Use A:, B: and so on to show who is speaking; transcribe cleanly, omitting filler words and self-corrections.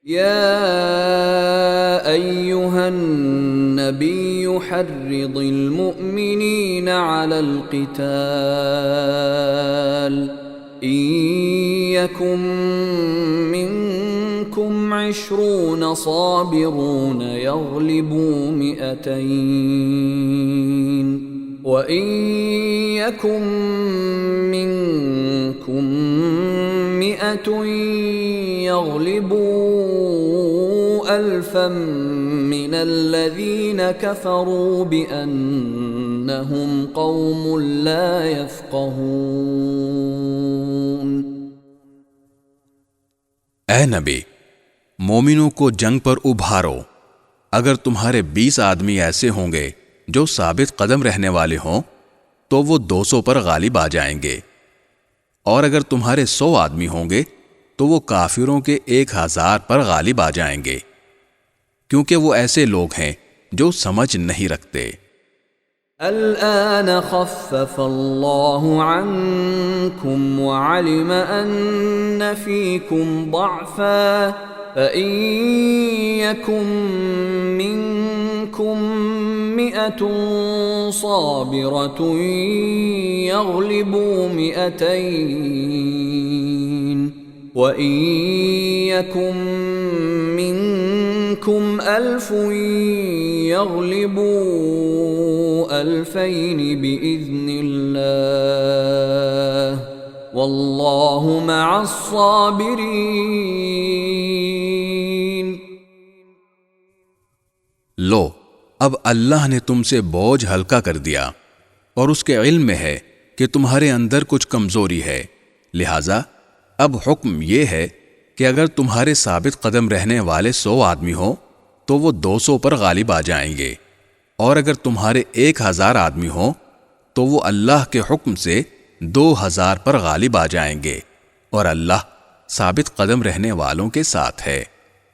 A: या अय्युहन नबिय्यु हर्रिदिल मुअ्मिनीना अलल क़िताल इयकुम मिनकुम इश्रून साबिरून यग़लिबू मिअतैन व इयकुम मिनकुम मिअतुन यग़लिबू अल्फम मिनल्लज़ीन कफ़रू बिअन्नहुम क़ौमुन ला यफ़क़हून।
B: ऐ नबी, मोमिनों को जंग पर उभारो। अगर तुम्हारे 20 आदमी ऐसे होंगे जो साबित कदम रहने वाले हों तो वो 200 पर गालिब आ जाएंगे, और अगर तुम्हारे 100 आदमी होंगे तो वो काफिरों के 1000 पर गालिब आ जाएंगे, क्योंकि वो ऐसे लोग हैं जो समझ नहीं रखते।
A: अल-आन खफ़्फ़फ़ल्लाहु अन्कुम व अलिम अन्न फ़ीकुम ضعफा फ़इन यकुम मिनकुम मिअतुन साबिरतुन यग़लिबू मिअतैन व इन यकुम मिनकुम अल्फुन यग़लिबू अल्फ़ैन बिइज़्निल्लाह वल्लाहु मअस्साबिरीन।
B: लो, अब अल्लाह ने तुमसे बोझ हल्का कर दिया और उसके इल्म में है कि तुम्हारे अंदर कुछ कमजोरी है, लिहाजा अब हुक्म यह है कि अगर तुम्हारे साबित कदम रहने वाले 100 आदमी हो तो वो 200 पर गालिब आ जाएंगे, और अगर तुम्हारे 1000 आदमी हो तो वो अल्लाह के हुक्म से 2000 पर गालिब आ जाएंगे, और अल्लाह साबित कदम रहने वालों के साथ है।